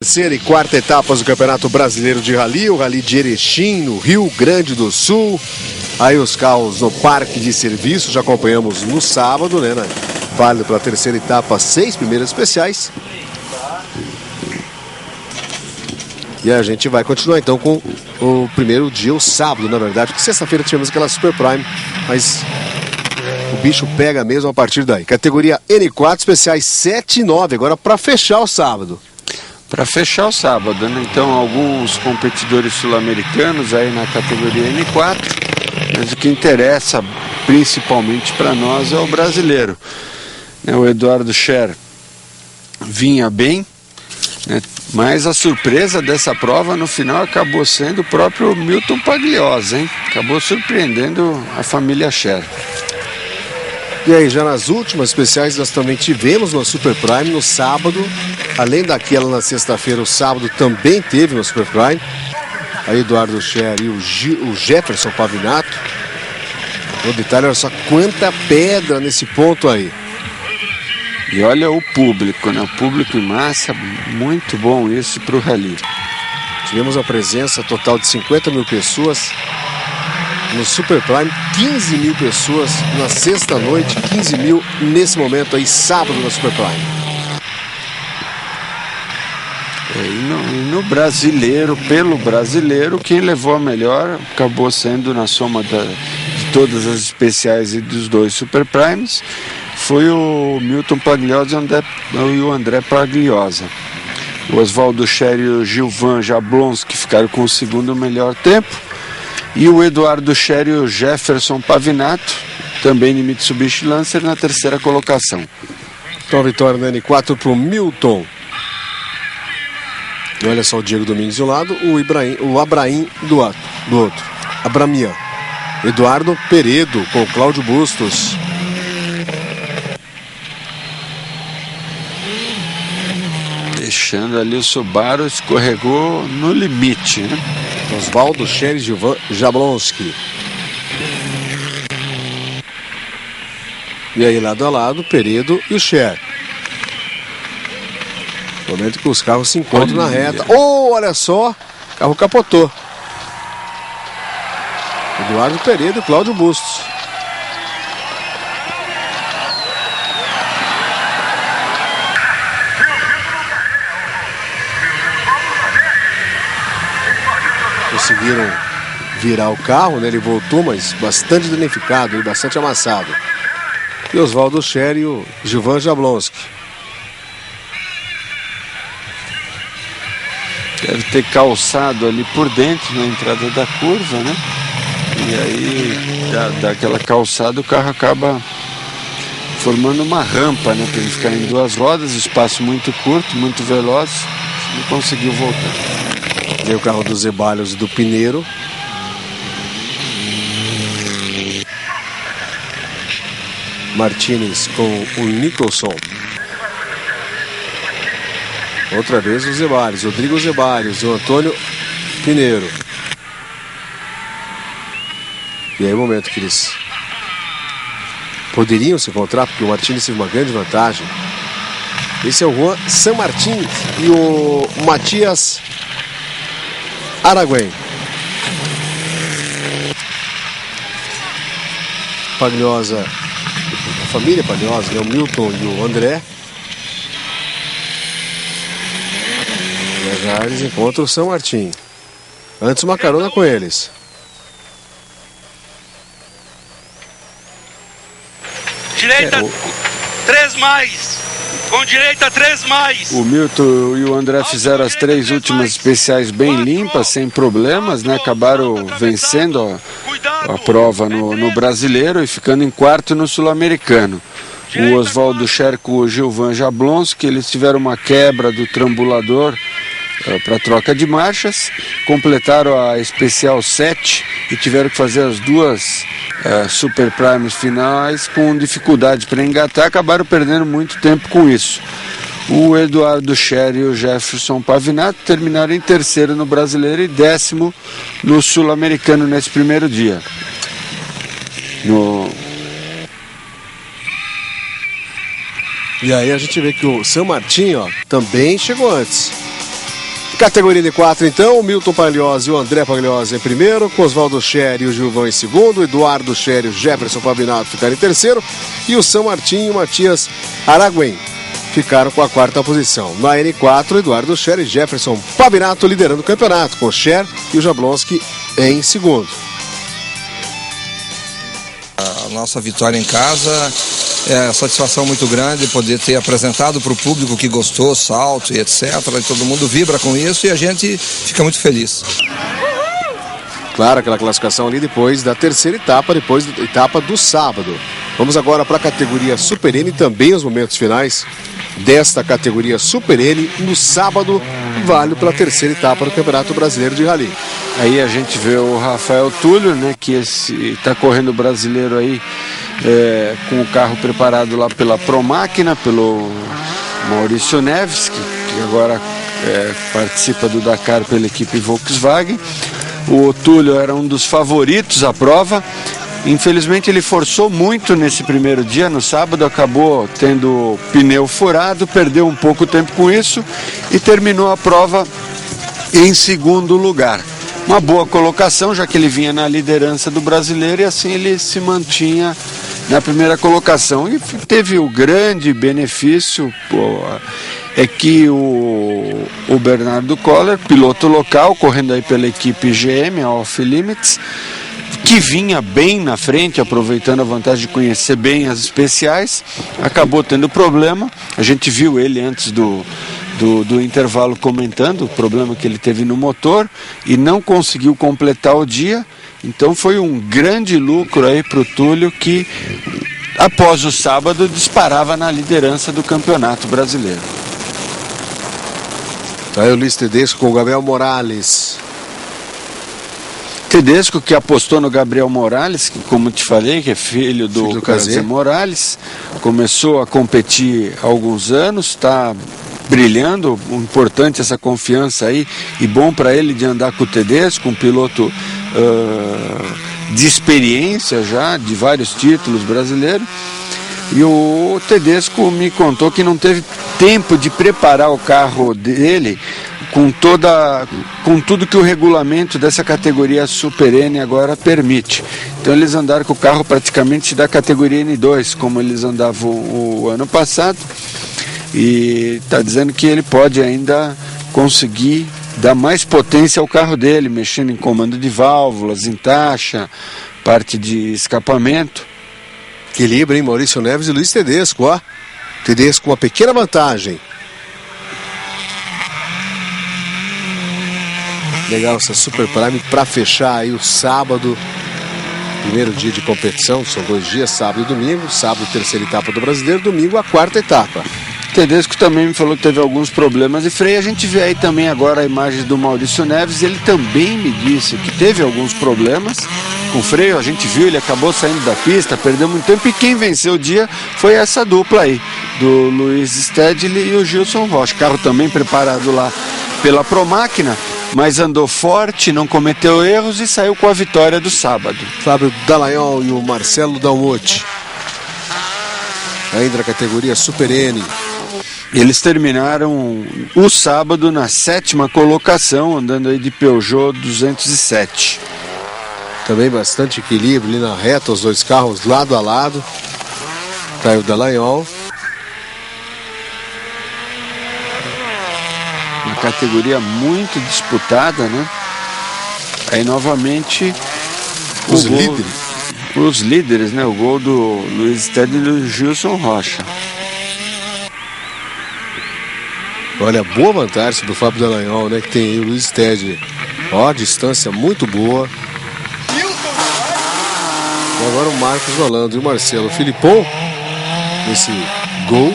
Terceira e quarta etapas do Campeonato Brasileiro de Rally, o Rally de Erechim, no Rio Grande do Sul. Aí os carros no parque de serviço, já acompanhamos no sábado, né? Válido pela terceira etapa, 6 primeiras especiais. E a gente vai continuar então com o primeiro dia, o sábado, na verdade, porque sexta-feira tivemos aquela Super Prime, mas o bicho pega mesmo a partir daí. Categoria N4, especiais 7 e 9, agora para fechar o sábado. Para fechar o sábado, né? Então alguns competidores sul-americanos aí na categoria N4, mas o que interessa principalmente para nós é o brasileiro. O Eduardo Scher vinha bem, né? Mas a surpresa dessa prova no final acabou sendo o próprio Milton Pagliozzi, hein? Acabou surpreendendo a família Scher. E aí, já nas últimas especiais nós também tivemos uma Super Prime no sábado. Além daquela na sexta-feira, o sábado também teve uma Super Prime. Aí Eduardo Scher e o Jefferson Pavinato. O detalhe, olha só quanta pedra nesse ponto aí. E olha o público, né? O público em massa, muito bom isso para o Rally. Tivemos a presença total de 50 mil pessoas no Super Prime, 15 mil pessoas na sexta noite, 15 mil nesse momento aí, sábado na Super Prime. E no brasileiro, pelo brasileiro, quem levou a melhor acabou sendo, na soma de todas as especiais e dos dois Super Primes, foi o Milton Pagliozzi e o André Pagliozzi. O Oswaldo Scher e o Gilvan Jablonski ficaram com o segundo melhor tempo. E o Eduardo Scher e o Jefferson Pavinato, também de Mitsubishi Lancer, na terceira colocação. Então a vitória no N4 para o Milton. E olha só o Diego Domingues de um lado, o Abraim do outro. Abramian. Eduardo Peredo com o Cláudio Bustos. Deixando ali o Subaru, escorregou no limite, né? Oswaldo Scher e Gilvan Jablonski. E aí, lado a lado, Peredo e o Scher. Momento que os carros se encontram na reta. Olha só, o carro capotou. Eduardo Peredo e Cláudio Bustos. Conseguiram virar o carro, né? Ele voltou, mas bastante danificado e bastante amassado. E Oswaldo Scher e o Gilvan Jablonski. Deve ter calçado ali por dentro na entrada da curva, né? E aí, daquela calçada, o carro acaba formando uma rampa, né? Para ele ficar em duas rodas, espaço muito curto, muito veloz, não conseguiu voltar. Tem o carro dos Zeballos e do Pineiro. Martinez com o Nicholson. Outra vez os Zeballos, Rodrigo Zeballos e o Antônio Pineiro. E aí o momento que eles poderiam se encontrar, porque o Martinez teve uma grande vantagem. Esse é o Juan San Martín e o Matias Araguen. Pagliozzi, a família Pagliozzi, né? O Milton e o André. E já eles encontram o São Martin. Antes uma carona com eles. Direita, 3 mais. Com direita, 3 mais. O Milton e o André fizeram as 3 últimas especiais bem limpas, sem problemas, né? Acabaram vencendo a prova no brasileiro e ficando em quarto no sul-americano. O Oswaldo Scher com o Gilvan Jablonski, eles tiveram uma quebra do trambulador para troca de marchas, completaram a especial 7 e tiveram que fazer as 2 Super Primes finais com dificuldade para engatar, acabaram perdendo muito tempo com isso. O Eduardo Scher e o Jefferson Pavinato terminaram em terceiro no brasileiro e 10º no sul-americano nesse primeiro dia. E aí a gente vê que o San Martín, ó, também chegou antes. Categoria de 4, então, o Milton Pagliozzi e o André Pagliozzi em primeiro, com Oswaldo Scher e o Gilvão em segundo, Eduardo Scher e o Jefferson Pavinato ficaram em terceiro, e o São Martinho e o Matias Araguen ficaram com a quarta posição. Na N4, Eduardo Scher e Jefferson Pavinato liderando o campeonato, com o Scher e o Jablonski em segundo. A nossa vitória em casa é satisfação muito grande poder ter apresentado para o público que gostou, salto e etc. E todo mundo vibra com isso e a gente fica muito feliz. Claro, aquela classificação ali depois da terceira etapa, depois da etapa do sábado. Vamos agora para a categoria Super N, também os momentos finais desta categoria Super N no sábado, válido pela terceira etapa do Campeonato Brasileiro de Rally. Aí a gente vê o Rafael Túlio, né, que está correndo o brasileiro aí com o carro preparado lá pela Promáquina, pelo Maurício Neves, que agora participa do Dakar pela equipe Volkswagen. O Túlio era um dos favoritos à prova. Infelizmente ele forçou muito nesse primeiro dia, no sábado acabou tendo pneu furado, perdeu um pouco tempo com isso e terminou a prova em segundo lugar. Uma boa colocação, já que ele vinha na liderança do brasileiro e assim ele se mantinha na primeira colocação. E teve o grande benefício, é que o Bernardo Koller, piloto local, correndo aí pela equipe GM, a Off Limits, que vinha bem na frente, aproveitando a vantagem de conhecer bem as especiais, acabou tendo problema. A gente viu ele antes do intervalo comentando o problema que ele teve no motor e não conseguiu completar o dia. Então foi um grande lucro aí para o Túlio, que após o sábado disparava na liderança do Campeonato Brasileiro. Tá aí o Luiz Tedesco com o Gabriel Morales. Tedesco, que apostou no Gabriel Morales, que, como te falei, que é filho do Cazé Morales, começou a competir há alguns anos, está brilhando. Importante essa confiança aí, e bom para ele de andar com o Tedesco, um piloto de experiência já, de vários títulos brasileiros. E o Tedesco me contou que não teve tempo de preparar o carro dele com tudo que o regulamento dessa categoria Super N agora permite. Então eles andaram com o carro praticamente da categoria N2, como eles andavam o ano passado, e está dizendo que ele pode ainda conseguir dar mais potência ao carro dele, mexendo em comando de válvulas, em taxa, parte de escapamento. Equilíbrio, hein? Maurício Neves e Luiz Tedesco, ó. Tedesco com uma pequena vantagem. Legal essa Super Prime para fechar aí o sábado, primeiro dia de competição. São 2 dias, sábado e domingo. Sábado, terceira etapa do Brasileiro, domingo a quarta etapa. Tedesco também me falou que teve alguns problemas de freio. A gente vê aí também agora a imagem do Maurício Neves. Ele também me disse que teve alguns problemas com freio. A gente viu, ele acabou saindo da pista, perdeu muito tempo. E quem venceu o dia foi essa dupla aí, do Luiz Stedley e o Gilson Rocha. Carro também preparado lá pela Promáquina, mas andou forte, não cometeu erros e saiu com a vitória do sábado. Fábio Dallagnol e o Marcelo Dalmotti, ainda na categoria Super N. Eles terminaram o sábado na 7ª colocação, andando aí de Peugeot 207. Também bastante equilíbrio ali na reta, os 2 carros lado a lado. Tá aí o Dallagnol. Uma categoria muito disputada, né? Aí novamente os líderes, né? O gol do Luiz Stedley e do Gilson Rocha. Olha, boa vantagem do Fábio Dallagnol, né? Que tem aí o Luiz Stedley. Ó, distância muito boa. E agora o Marcos Rolando e o Marcelo Filipon nesse gol.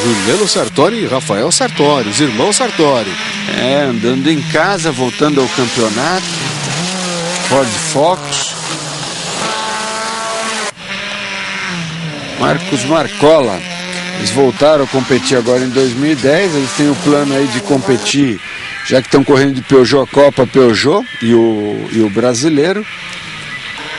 Juliano Sartori e Rafael Sartori, os irmãos Sartori. Andando em casa, voltando ao campeonato. Ford Focus. Marcos Marcola. Eles voltaram a competir agora em 2010. Eles têm o plano aí de competir, já que estão correndo de Peugeot, Copa Peugeot e o brasileiro.